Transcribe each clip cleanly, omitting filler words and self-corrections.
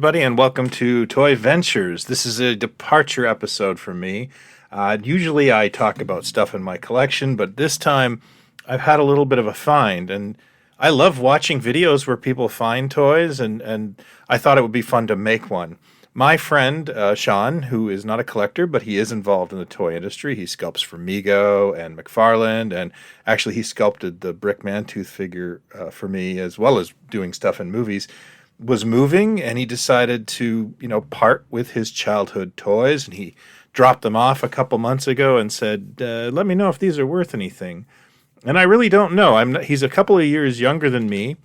everybody, and welcome to Toy Ventures. This is a departure episode for me. Usually I talk about stuff in my collection, but this time I've had a little bit of a find, and I love watching videos where people find toys, and I thought it would be fun to make one. My friend, Sean, who is not a collector, but he is involved in the toy industry. He sculpts for Mego and McFarlane, and actually he sculpted the Brick Mantooth figure for me, as well as doing stuff in movies. Was moving, and he decided to, part with his childhood toys, and he dropped them off a couple months ago and said, let me know if these are worth anything. And I really don't know. He's a couple of years younger than me,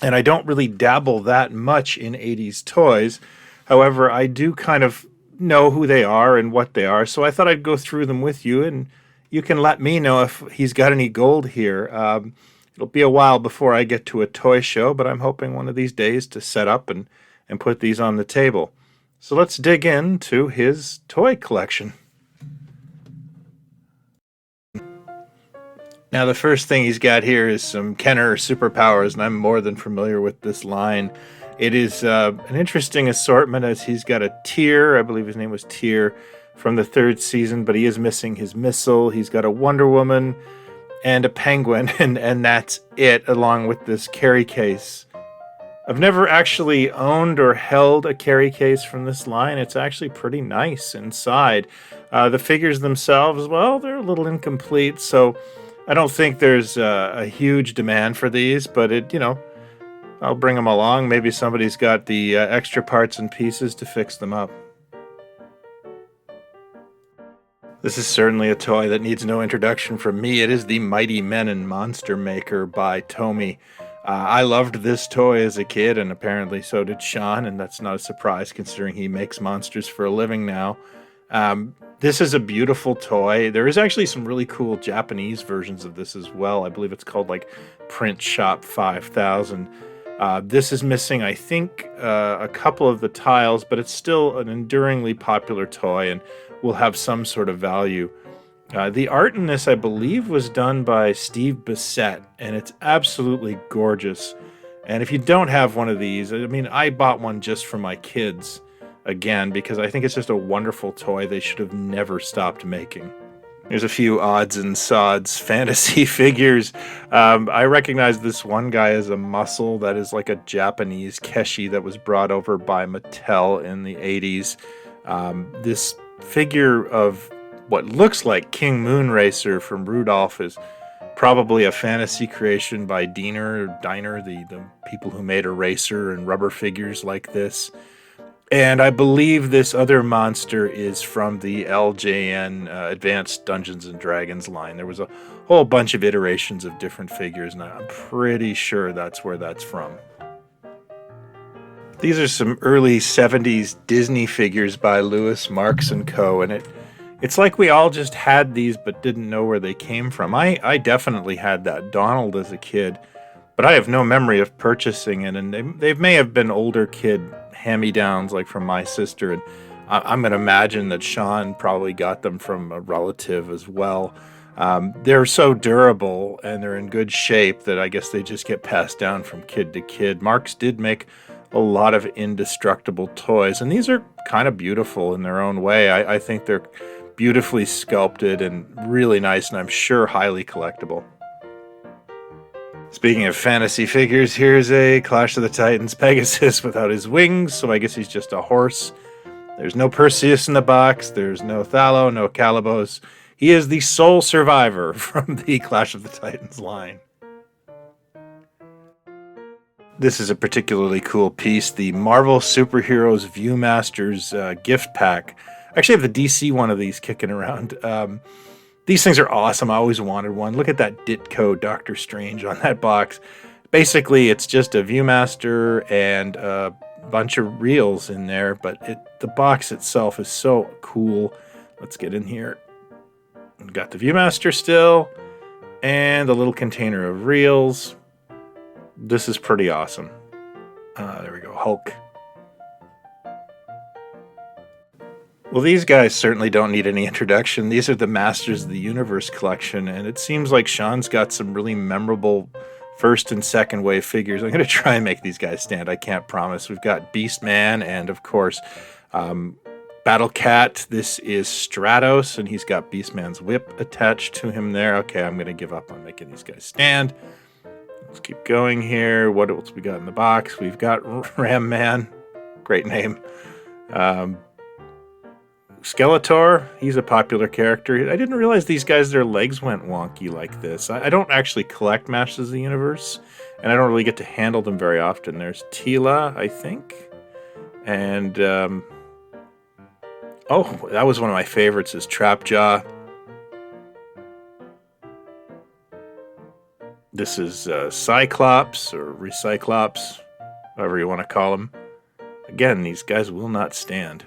and I don't really dabble that much in 80s toys. However, I do kind of know who they are and what they are, so I thought I'd go through them with you, and you can let me know if he's got any gold here. It'll be a while before I get to a toy show, but I'm hoping one of these days to set up and put these on the table. So let's dig into his toy collection. Now, the first thing he's got here is some Kenner Superpowers, and I'm more than familiar with this line. It is an interesting assortment, as he's got a Tyr, I believe his name was Tyr, from the third season, but he is missing his missile. He's got a Wonder Woman and a Penguin, and that's it, along with this carry case. I've never actually owned or held a carry case from this line. It's actually pretty nice inside. The figures themselves, well, they're a little incomplete, so I don't think there's a huge demand for these, but I'll bring them along. Maybe somebody's got the extra parts and pieces to fix them up. This is certainly a toy that needs no introduction from me. It is the Mighty Men and Monster Maker by Tomi. I loved this toy as a kid, and apparently so did Sean, and that's not a surprise considering he makes monsters for a living now. This is a beautiful toy. There is actually some really cool Japanese versions of this as well. I believe it's called like Print Shop 5000. This is missing, I think, a couple of the tiles, but it's still an enduringly popular toy and will have some sort of value. The art in this, I believe, was done by Steve Bissett, and it's absolutely gorgeous. And if you don't have one of these, I bought one just for my kids, again, because I think it's just a wonderful toy they should have never stopped making. There's a few odds and sods fantasy figures. I recognize this one guy as a muscle that is like a Japanese Keshi that was brought over by Mattel in the 80s. This figure of what looks like King Moonracer from Rudolph is probably a fantasy creation by Diner, the people who made Eraser and rubber figures like this. And I believe this other monster is from the LJN Advanced Dungeons & Dragons line. There was a whole bunch of iterations of different figures, and I'm pretty sure that's where that's from. These are some early 70s Disney figures by Lewis Marks & Co., and it's like we all just had these but didn't know where they came from. I definitely had that Donald as a kid, but I have no memory of purchasing it, and they may have been older kid hand-me-downs like from my sister, and I'm going to imagine that Sean probably got them from a relative as well. They're so durable and they're in good shape that I guess they just get passed down from kid to kid. Marx did make a lot of indestructible toys, and these are kind of beautiful in their own way. I think they're beautifully sculpted and really nice, and I'm sure highly collectible. Speaking of fantasy figures, here's a Clash of the Titans Pegasus without his wings, so I guess he's just a horse. There's no Perseus in the box, there's no Thallo, no Calibos. He is the sole survivor from the Clash of the Titans line. This is a particularly cool piece, the Marvel Superheroes Viewmasters gift pack. I actually have the DC one of these kicking around. These things are awesome. I always wanted one. Look at that Ditko Doctor Strange on that box. Basically, it's just a Viewmaster and a bunch of reels in there, but the box itself is so cool. Let's get in here. We've got the Viewmaster still, and the little container of reels. This is pretty awesome. There we go, Hulk. Well, these guys certainly don't need any introduction. These are the Masters of the Universe collection, and it seems like Sean's got some really memorable first and second wave figures. I'm going to try and make these guys stand. I can't promise. We've got Beastman and, of course, Battle Cat. This is Stratos, and he's got Beastman's whip attached to him there. Okay, I'm going to give up on making these guys stand. Let's keep going here. What else we got in the box? We've got Ram Man. Great name. Skeletor, he's a popular character. I didn't realize these guys, their legs went wonky like this. I don't actually collect Masters of the Universe, and I don't really get to handle them very often. There's Tila, I think. And, oh, that was one of my favorites, is Trapjaw. This is Cyclops, or Recyclops, however you want to call them. Again, these guys will not stand.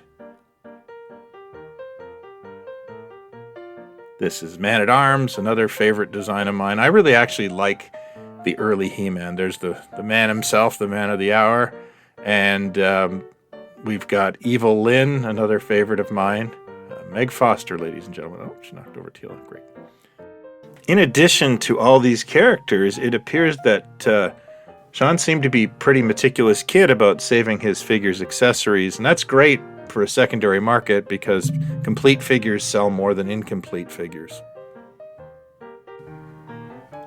This is Man-at-Arms, another favorite design of mine. I really actually like the early He-Man. There's the man himself, the man of the hour. And we've got Evil Lynn, another favorite of mine. Meg Foster, ladies and gentlemen. Oh, she knocked over Tila. Great. In addition to all these characters, it appears that Sean seemed to be a pretty meticulous kid about saving his figures' accessories. And that's great for a secondary market because complete figures sell more than incomplete figures.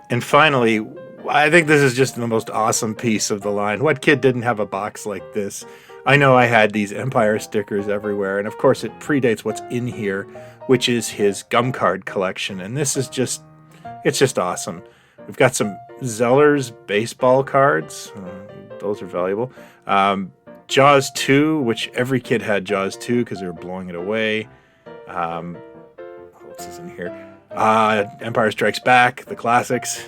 And finally, I think this is just the most awesome piece of the line. What kid didn't have a box like this? I know I had these Empire stickers everywhere, and of course it predates what's in here, which is his gum card collection. And this is just, it's just awesome. We've got some Zeller's baseball cards. Those are valuable. Jaws 2, which every kid had Jaws 2 because they were blowing it away. What else is in here? Empire Strikes Back, the classics.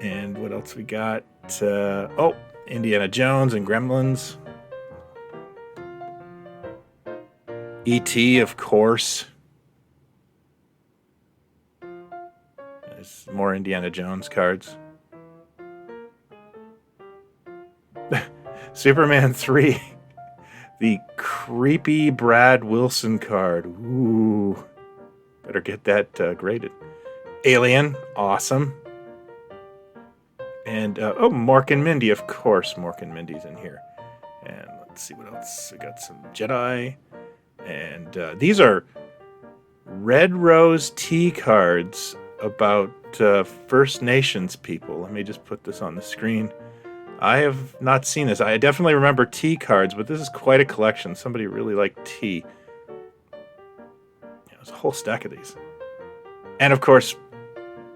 And what else we got? Indiana Jones and Gremlins. E.T., of course. There's more Indiana Jones cards. Superman 3, the creepy Brad Wilson card. Ooh, better get that graded. Alien, awesome. And, Mork and Mindy, of course. Mork and Mindy's in here. And let's see what else. We got some Jedi. And these are Red Rose Tea cards about First Nations people. Let me just put this on the screen. I have not seen this. I definitely remember tea cards, but this is quite a collection. Somebody really liked tea. Yeah, there's a whole stack of these. And of course,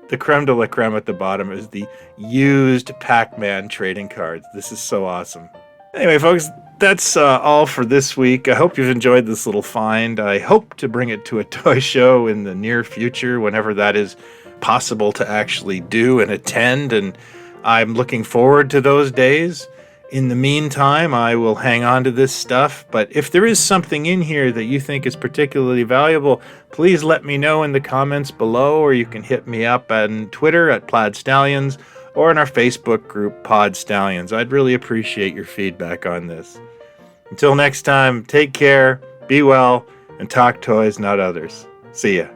the creme de la creme at the bottom is the used Pac-Man trading cards. This is so awesome. Anyway, folks, that's all for this week. I hope you've enjoyed this little find. I hope to bring it to a toy show in the near future, whenever that is possible to actually do and attend, and I'm looking forward to those days. In the meantime, I will hang on to this stuff, but if there is something in here that you think is particularly valuable, please let me know in the comments below, or you can hit me up on Twitter at Plaid Stallions, or in our Facebook group, Pod Stallions. I'd really appreciate your feedback on this. Until next time, take care, be well, and talk toys, not others. See ya.